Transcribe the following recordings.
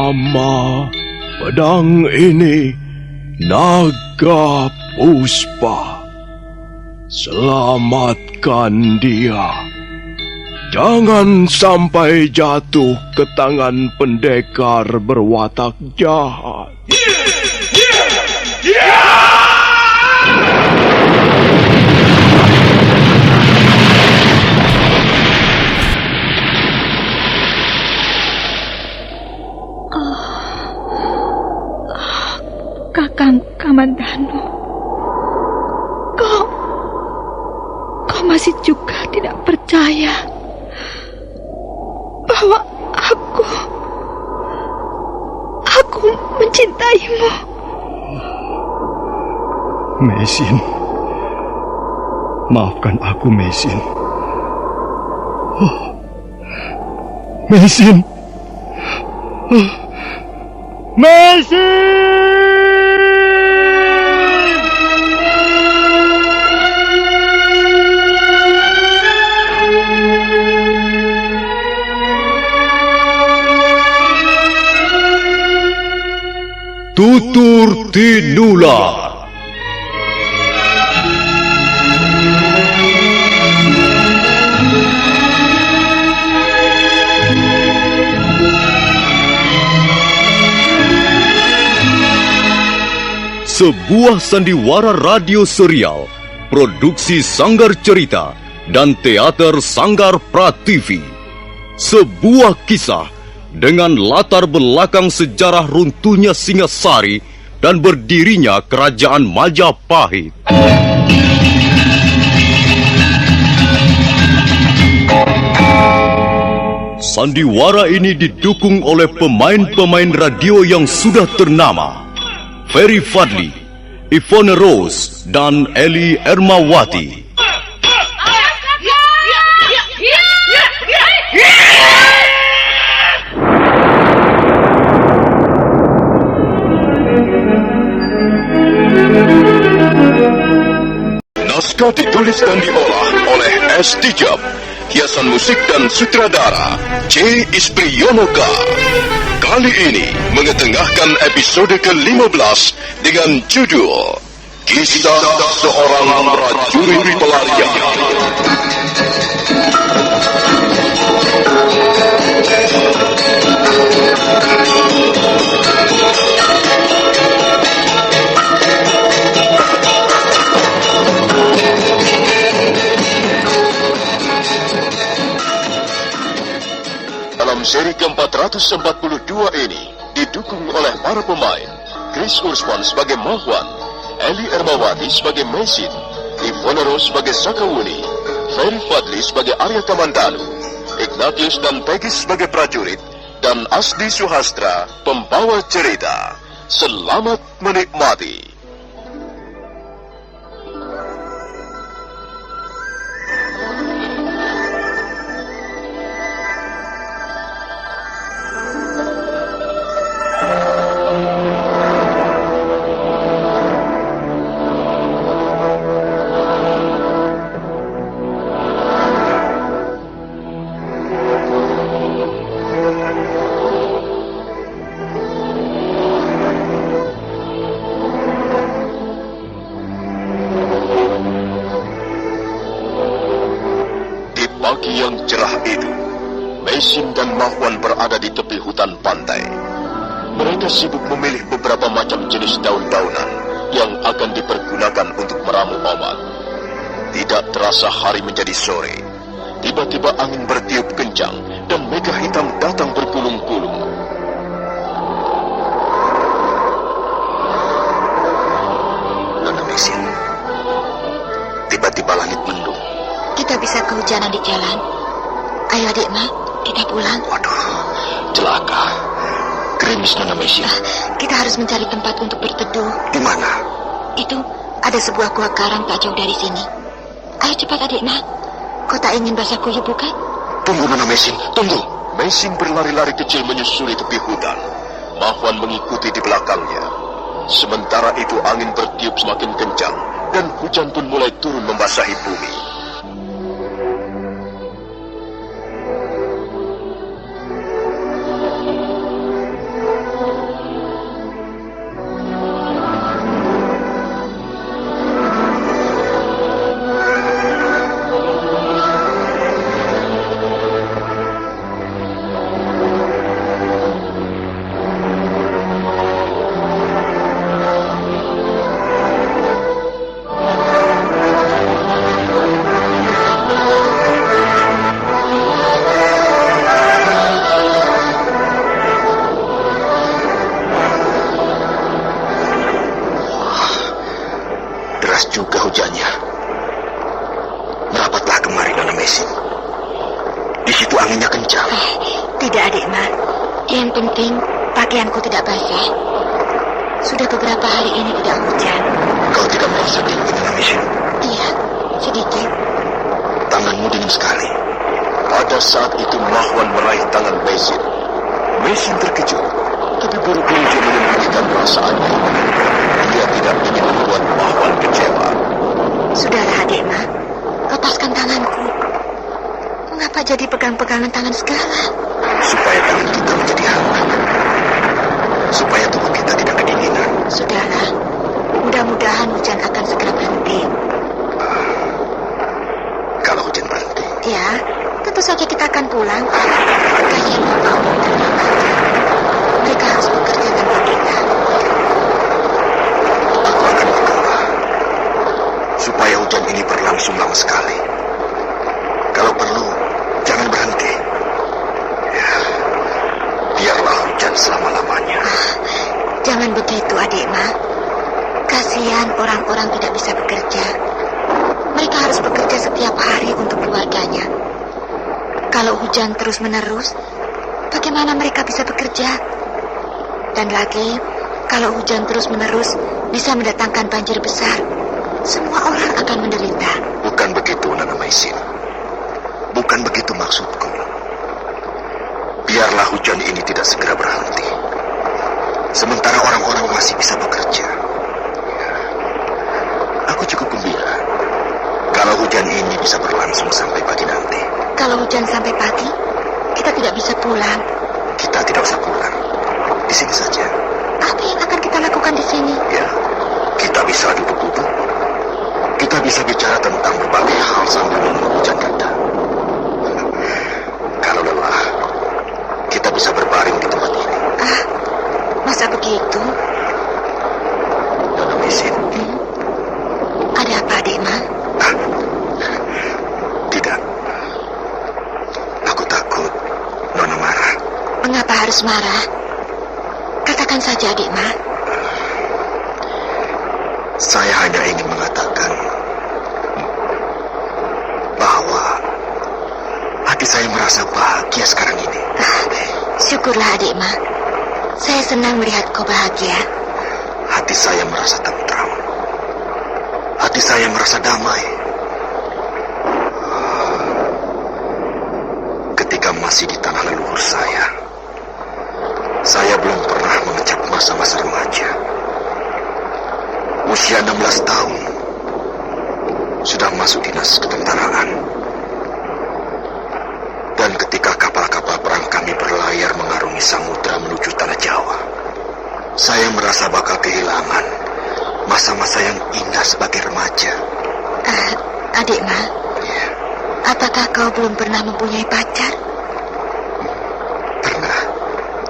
Nama pedang ini Naga Puspa. Selamatkan dia. Jangan sampai jatuh ke tangan pendekar berwatak jahat. Kakang Kamandanu, kau masih juga tidak percaya bahwa aku mencintaimu. Meisin, maafkan aku, Meisin. Meisin, Meisin! Tutur Tinular. Sebuah sandiwara radio serial, produksi Sanggar Cerita dan teater Sanggar Prativi. Sebuah kisah dengan latar belakang sejarah runtuhnya Singasari dan berdirinya Kerajaan Majapahit. Sandiwara ini didukung oleh pemain-pemain radio yang sudah ternama. Ferry Fadli, Ivone Rose, dan Eli Ermawati. Naskah ditulis dan diolah oleh S. Tijab. Hiasan musik dan sutradara C. Ispriyonoka. Kali ini mengetengahkan episode ke-15 dengan judul Kisah Seorang Prajurit Pelarian. Dalam seri ke-442 ini didukung oleh para pemain Chris Ursman sebagai Mahwan, Eli Ermawati sebagai Meisin, Ivone Rose sebagai Sakawuni, Ferry Fadli sebagai Arya Kamandanu, Ignatius dan Pegis sebagai prajurit, dan Asdi Suhastra pembawa cerita. Selamat menikmati. Pagi yang cerah itu, Meisin dan Mahwan berada di tepi hutan pantai. Mereka sibuk memilih beberapa macam jenis daun-daunan yang akan dipergunakan untuk meramu obat. Tidak terasa hari menjadi sore. Tiba-tiba angin bertiup kencang dan mega hitam datang bergulung-gulung. Nona Meisin, tiba-tiba langit mendung. Kita bisa kehujanan di jalan. Ayo adik Ma, kita pulang. Waduh, celaka. Gerimis, Nona Meisin. Kita harus mencari tempat untuk berteduh. Di mana? Itu ada sebuah gua karang tak jauh dari sini. Ayo cepat adik Ma. Kau tak ingin basah kuyup bukan? Tunggu, Nona Meisin, tunggu. Meisin berlari-lari kecil menyusuri tepi hutan. Mahwan mengikuti di belakangnya. Sementara itu angin bertiup semakin kencang dan hujan pun mulai turun membasahi bumi. situ anginnya kencang. Tidak, adik Ma. Yang penting pakaianku tidak basah. Sudah beberapa hari ini tidak hujan. Kau tidak merasa dingin, Nona Mesin? Iya, sedikit. Tanganmu dingin sekali. Pada saat itu Mahwan meraih tangan Mesin. Mesin terkejut, tapi buru-buru dia menyembunyikan perasaannya. Dia tidak ingin membuat Mahwan kecewa. Sudahlah, adik Ma. Lepaskan tanganku. Mengapa jadi pegang-pegangan tangan segala? Supaya tangan kita menjadi hangat. Supaya tubuh kita tidak kedinginan. Sudahlah. Mudah-mudahan hujan akan segera berhenti. Kalau hujan berhenti, Ya, tentu saja kita akan pulang. Kasihan Bapak Umum dan Bapak. Mereka harus bekerja tanpa kita. aku akan berdoa supaya hujan ini berlangsung lama sekali. Kalau perlu, jangan berhenti. Ya, biarlah hujan selama-lamanya. Jangan begitu, adik Ma. Kasihan orang-orang tidak bisa bekerja. Mereka harus bekerja setiap hari untuk keluarganya. Kalau hujan terus-menerus, bagaimana mereka bisa bekerja? Dan lagi, kalau hujan terus-menerus bisa mendatangkan banjir besar. Semua orang akan menderita. Bukan begitu, Nona Mesin. Bukan begitu maksudku. Biarlah hujan ini tidak segera berhenti. Sementara orang-orang masih bisa bekerja. Aku cukup gembira kalau hujan ini bisa berlangsung sampai pagi nanti. Kalau hujan sampai pagi, kita tidak bisa pulang. Kita tidak usah pulang. Di sini saja. Apa yang akan kita lakukan di sini? Ya, kita bisa duduk-duduk. Kita bisa bicara tentang berbagai hal sambil menunggu hujan reda. Kalau lelah, kita bisa berbaring di tempat ini. Masa begitu? Nona Mesin. Ada apa, adik Ma? Tidak. Aku takut Nona marah. Mengapa harus marah? Katakan saja, adik Ma. Saya hanya ingin mengatakan bahwa hati saya merasa bahagia sekarang ini. Syukurlah, adik Ma. Saya senang melihat kau bahagia. Hati saya merasa tentram. Hati saya merasa damai. Ketika masih di tanah leluhur saya belum pernah mengecap masa-masa remaja. Usia 16 tahun, sudah masuk dinas ketentaraan. Dan ketika kapal-kapal perang kami berlayar mengarungi samudera menuju tanah Jawa, saya merasa bakal kehilangan masa-masa yang indah sebagai remaja. Adik Ma, apakah kau belum pernah mempunyai pacar? Pernah,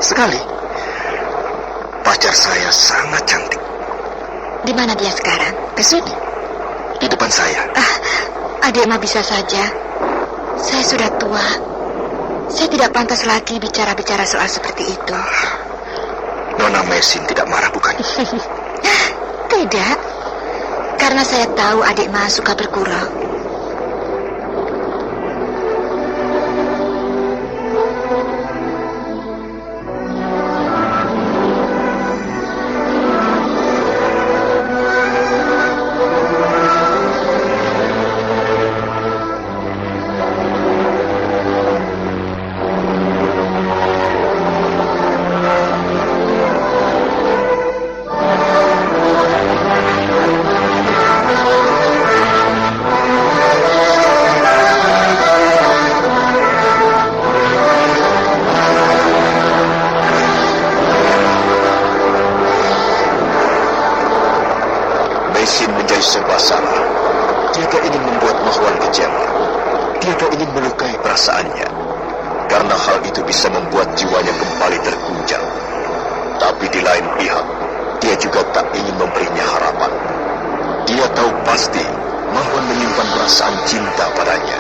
sekali. Pacar saya sangat cantik. Di mana dia sekarang? Di sini, di depan saya. Adik Ma bisa saja. Saya sudah tua. Saya tidak pantas lagi bicara-bicara soal seperti itu. Nona Mesin tidak marah, bukan? Tidak. Karena saya tahu adik Ma suka bergurau. Mesin menjadi serba salah. Dia tak ingin membuat Mahwan kecewa. Dia tak ingin melukai perasaannya. Karena hal itu bisa membuat jiwanya kembali terguncang. Tapi di lain pihak, dia juga tak ingin memberinya harapan. Dia tahu pasti Mahwan menyimpan perasaan cinta padanya.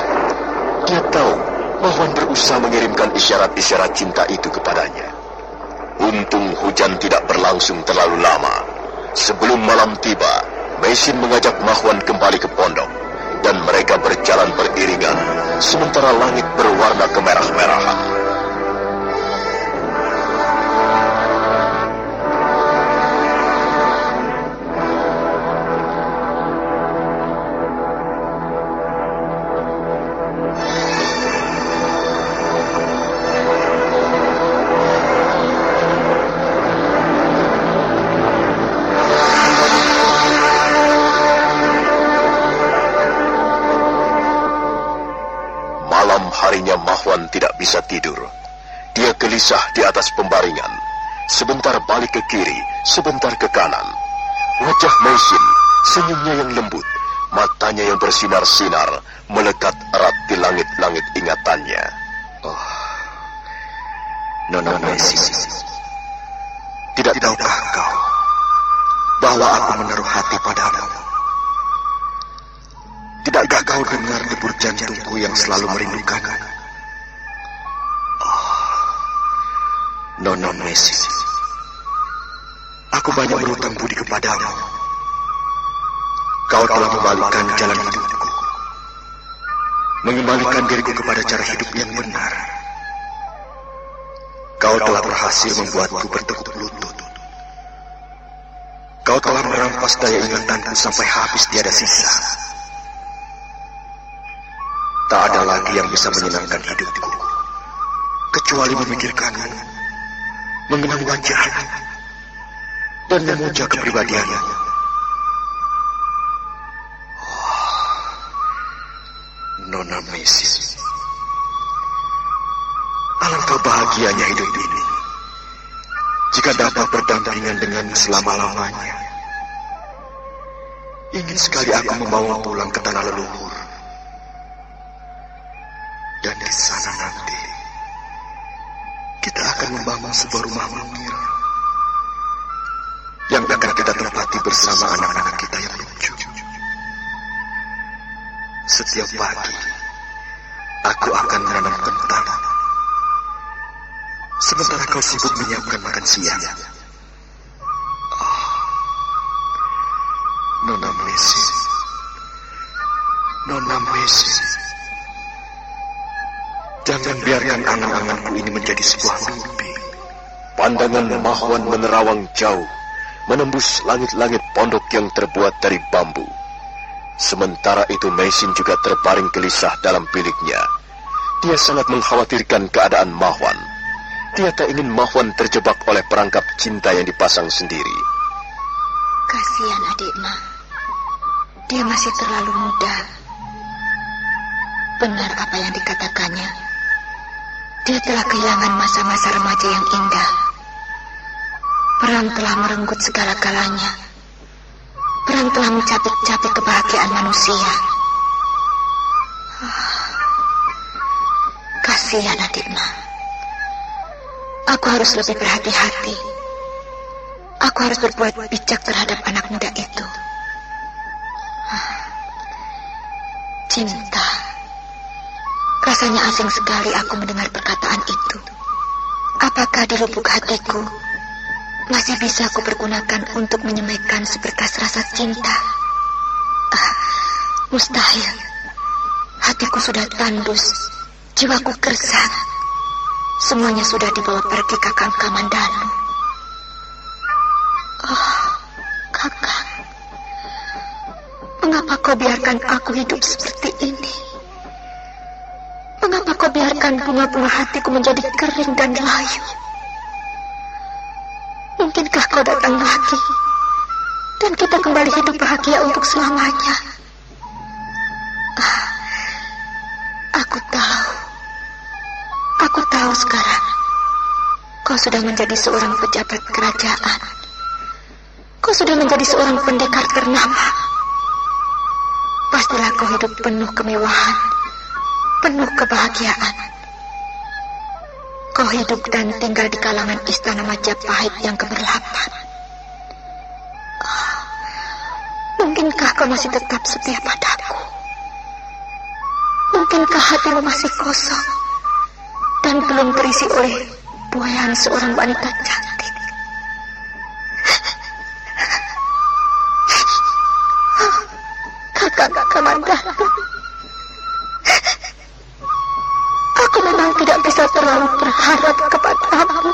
Dia tahu Mahwan berusaha mengirimkan isyarat-isyarat cinta itu kepadanya. Untung hujan tidak berlangsung terlalu lama. Sebelum malam tiba, Mesin mengajak Mahwan kembali ke pondok. dan mereka berjalan beriringan, sementara langit berwarna kemerah-merahan. Harinya Mahwan tidak bisa tidur. Dia gelisah di atas pembaringan. Sebentar balik ke kiri, sebentar ke kanan. Wajah Meisin, senyumnya yang lembut, matanya yang bersinar-sinar, melekat erat di langit-langit ingatannya. Oh, Nona Meisin, tidak tahukah kau bahwa aku menaruh hati padamu? Tidakkah kau dengar debur jantungku yang selalu merindukan? Oh, Nona Meisin, aku banyak berhutang budi kepadamu. Kau telah membalikkan jalan hidupku, mengembalikan diriku kepada cara hidup yang benar. Kau telah berhasil membuatku bertekuk lutut. Kau telah merampas daya ingatanku sampai habis tiada sisa. Tak ada lagi yang bisa menyenangkan hidupku kecuali memikirkanmu, mengenang wajahmu, dan memuja kepribadianmu. Oh, Nona Meisin, alangkah bahagianya hidup ini jika dapat berdampingan denganmu selama-lamanya. Ingin sekali aku membawa pulang ke tanah leluhur. Dan di sana nanti kita akan membangun sebuah rumah mungil yang akan kita tempati bersama anak-anak kita yang lucu. Setiap pagi aku akan menanam kentang, sementara kau sibuk menyiapkan makan siang. Oh, Nona Meisin, Nona Meisin, jangan biarkan angan-anganku ini menjadi sebuah mimpi. Pandangan Mahwan menerawang jauh, menembus langit-langit pondok yang terbuat dari bambu. Sementara itu Meisin juga terbaring gelisah dalam biliknya. Dia sangat mengkhawatirkan keadaan Mahwan. Dia tak ingin Mahwan terjebak oleh perangkap cinta yang dipasang sendiri. Kasihan adik Ma. Dia masih terlalu muda. Benar apa yang dikatakannya. Dia telah kehilangan masa-masa remaja yang indah. Perang telah merenggut segala-galanya. Perang telah mencapik-capik kebahagiaan manusia. Kasihan adik Ma. Aku harus lebih berhati-hati. Aku harus berbuat bijak terhadap anak muda itu. Cinta. Rasanya asing sekali aku mendengar perkataan itu. Apakah di lubuk hatiku masih bisa aku pergunakan untuk menyemekan seberkas rasa cinta? Mustahil. Hatiku sudah tandus, jiwaku gersang. Semuanya sudah dibawa pergi Kakang Kamandanu. Oh, Kakang, mengapa kau biarkan aku hidup seperti ini? Mengapa kau biarkan bunga-bunga hatiku menjadi kering dan layu? Mungkinkah kau datang lagi dan kita kembali hidup bahagia untuk selamanya? Aku tahu sekarang kau sudah menjadi seorang pejabat kerajaan. Kau sudah menjadi seorang pendekar ternama. Pastilah kau hidup penuh kemewahan, penuh kebahagiaan. Kau hidup dan tinggal di kalangan istana Majapahit yang gemerlapan. Mungkinkah kau masih tetap setia padaku? Mungkinkah hatimu masih kosong dan belum terisi oleh buayan seorang wanita cantik? Kakak Kamandanu, memang tidak bisa terlalu berharap kepadamu.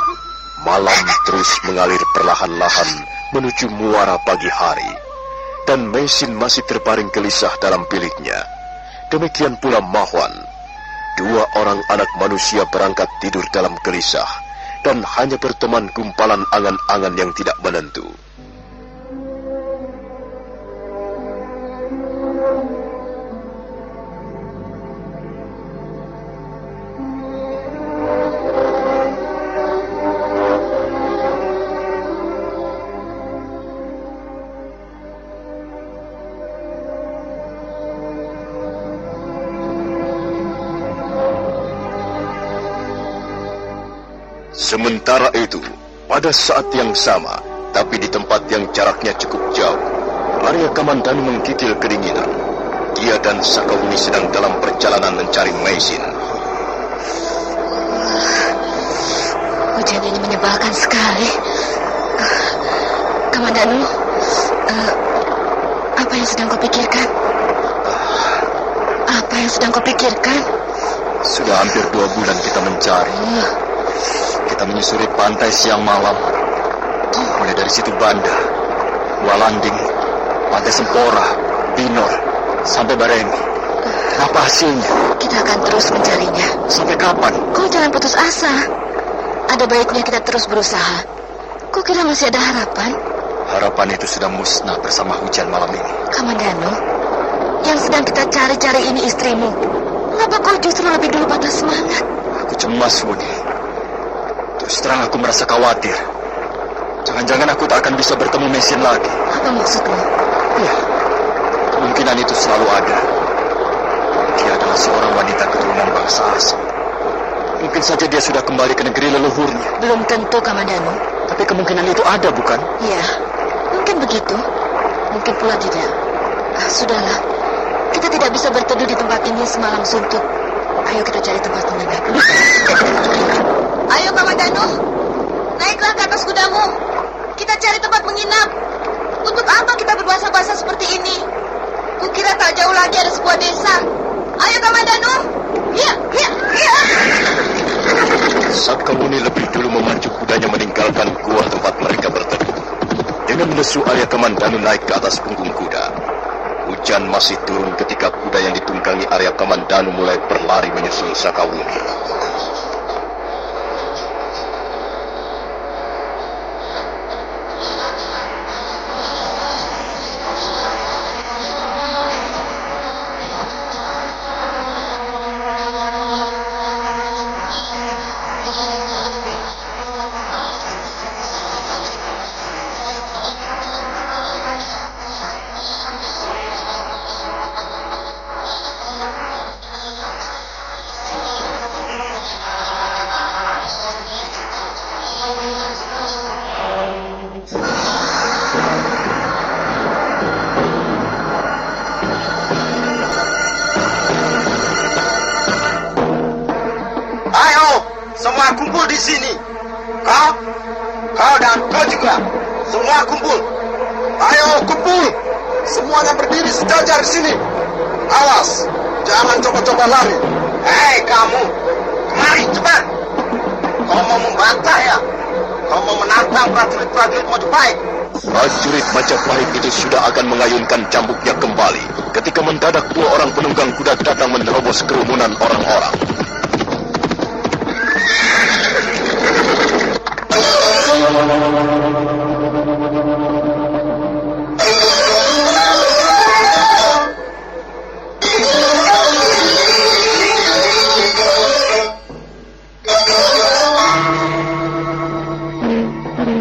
Malam terus mengalir perlahan-lahan menuju muara pagi hari, dan Meisin masih terbaring gelisah dalam biliknya. Demikian pula Mahwan. Dua orang anak manusia berangkat tidur dalam gelisah, dan hanya berteman gumpalan angan-angan yang tidak menentu. Sementara itu, pada saat yang sama, tapi di tempat yang jaraknya cukup jauh, Arya Kamandanu menggigil kedinginan. Dia dan Sakawuni sedang dalam perjalanan mencari Meisin. Hujan ini menyebalkan sekali. Kamandanu, apa yang sedang kau pikirkan? Apa yang sedang kau pikirkan? Sudah hampir 2 bulan kita mencari. Kita menyusuri pantai siang malam. Mulai dari situ Banda, Walanding, Pantai Sempora, Binor, sampai Baremi. Apa hasilnya? Kita akan terus mencarinya. Sampai kapan? Kau jangan putus asa. Ada baiknya kita terus berusaha. Kau kira masih ada harapan? Harapan itu sudah musnah bersama hujan malam ini. Kamandanu, yang sedang kita cari-cari ini istrimu. Mengapa kau justru lebih dulu patah semangat? Aku cemas, Wuni. Terus terang aku merasa khawatir. Jangan-jangan aku tak akan bisa bertemu Meisin lagi. Apa maksudmu? Ya, kemungkinan itu selalu ada. Dia adalah seorang wanita keturunan bangsa asing. Mungkin saja dia sudah kembali ke negeri leluhurnya. Belum tentu, Kamandanu. Tapi kemungkinan itu ada, bukan? Iya, mungkin begitu. Mungkin pula tidak. Sudahlah, kita tidak bisa berteduh di tempat ini semalam suntuk. Ayo kita cari tempat menginap. Ayo Kamandanu, naiklah ke atas kudamu. Kita cari tempat menginap. Untuk apa kita berbahasa-bahasa seperti ini? Kukira tak jauh lagi ada sebuah desa. Ayo Kamandanu. Ya. Sakawuni lebih dulu memacu kudanya meninggalkan gua tempat mereka berteduh. Dengan mendesu Arya Kamandanu naik ke atas punggung kuda. Hujan masih turun ketika kuda yang ditunggangi Arya Kamandanu mulai berlari menyusul Sakawuni. Semua kumpul di sini. Kau dan kau juga. Semua kumpul. Ayo kumpul. Semuanya berdiri sejajar di sini. Awas, jangan coba-coba lari. Hei kamu, kemari cepat. Kau mau membantah ya? Kau mau menantang prajurit Majapahit? Prajurit Majapahit itu sudah akan mengayunkan cambuknya kembali ketika mendadak 2 orang penunggang kuda datang menerobos kerumunan orang-orang.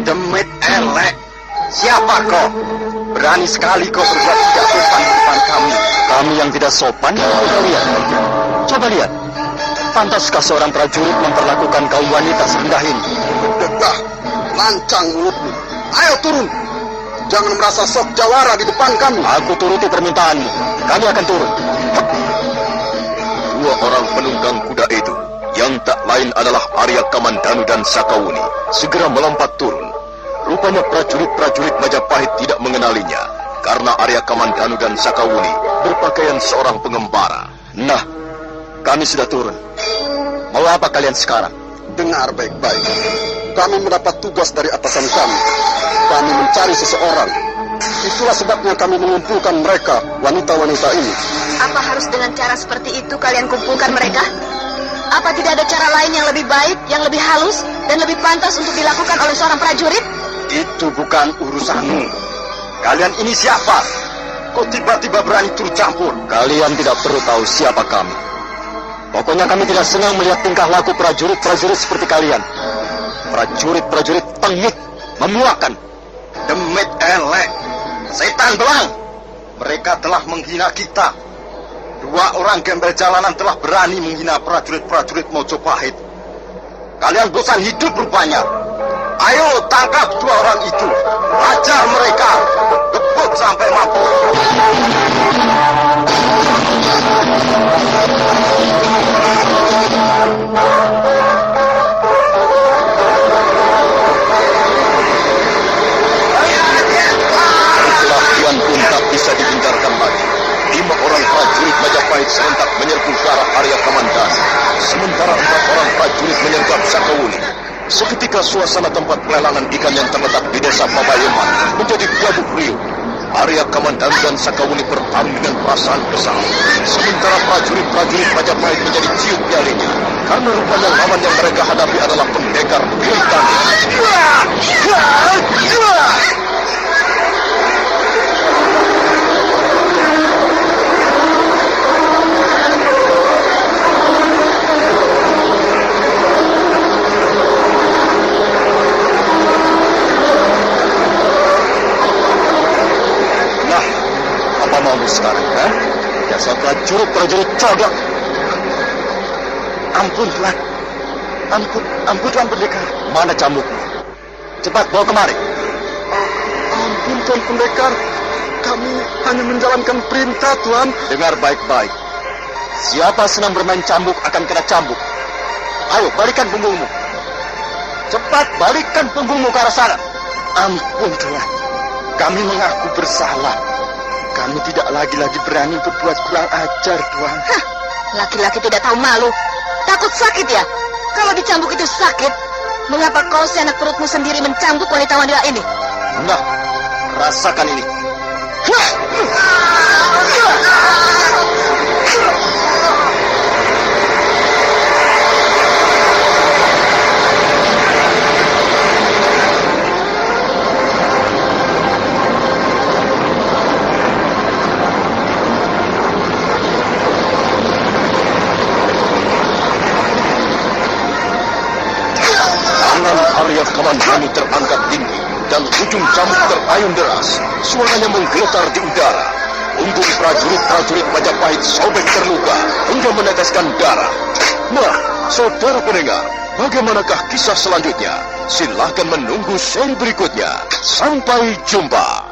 Demit elek. Siapa kau? Berani sekali kau berbuat tidak sopan di depan kami. Kami yang tidak sopan? Coba lihat. Pantaskah seorang prajurit memperlakukan kaum wanita serendah ini? Dekah, lancang mulutmu. Ayo turun. Jangan merasa sok jawara di depan kami. Aku turuti permintaanmu. Kami akan turun. 2 orang penunggang kuda itu, yang tak lain adalah Arya Kamandanu dan Sakawuni, segera melompat turun. Rupanya prajurit-prajurit Majapahit tidak mengenalinya, karena Arya Kamandanu dan Sakawuni berpakaian seorang pengembara. Nah, kami sudah turun. Mau apa kalian sekarang? Dengar baik-baik. Kami mendapat tugas dari atasan kami. Kami mencari seseorang. Itulah sebabnya kami mengumpulkan mereka, wanita-wanita ini. Apa harus dengan cara seperti itu kalian kumpulkan mereka? Apa tidak ada cara lain yang lebih baik, yang lebih halus, dan lebih pantas untuk dilakukan oleh seorang prajurit? Itu bukan urusanmu. Kalian ini siapa? Kok tiba-tiba berani turut campur? Kalian tidak perlu tahu siapa kami. Pokoknya kami tidak senang melihat tingkah laku prajurit-prajurit seperti kalian. Prajurit-prajurit tengik, memuakan. Demit elek, setan belang. Mereka telah menghina kita. 2 orang gembel jalanan telah berani menghina prajurit-prajurit Mojopahit. Kalian bosan hidup rupanya. Ayo tangkap 2 orang itu. Hajar mereka. Gebuk sampai mabuk. Tuan pun tak bisa dihindarkan lagi. 5 orang prajurit Majapahit serentak menyerbu ke arah Arya Kamandanu, sementara 4 orang prajurit menyergap Sakawuni. Seketika suasana tempat pelelangan ikan yang terletak di desa Pabayeman menjadi gaduh riuh. Arya Kamandanu dan Sakawuni bertarung dengan perasaan kesal, sementara prajurit-prajurit Majapahit menjadi ciut nyalinya, karena rupanya lawan yang mereka hadapi adalah pendekar Biritani. Sekarang, dasar prajurit codok. Ampun Tuan, ampun Tuan Pendekar. Mana cambukmu? Cepat bawa kemari. Ampun Tuan Pendekar, kami hanya menjalankan perintah Tuan. Dengar baik-baik. Siapa senang bermain cambuk akan kena cambuk. Ayo balikan punggungmu. Cepat balikan punggungmu ke arah sana. Ampun Tuan, kami mengaku bersalah. Kami tidak lagi berani berbuat kurang ajar, Tuan. Hah, laki-laki tidak tahu malu. Takut sakit ya? Kalau dicambuk itu sakit, mengapa kau seenak perutmu sendiri mencambuk wanita-wanita ini? Nah, rasakan ini. Arya Kamandanu terangkat tinggi dan ujung cambuk terayun deras. Suaranya menggeletar di udara. Punggung prajurit-prajurit Majapahit sobek terluka hingga meneteskan darah. Nah, saudara pendengar, bagaimanakah kisah selanjutnya? Silahkan menunggu seri berikutnya. Sampai jumpa.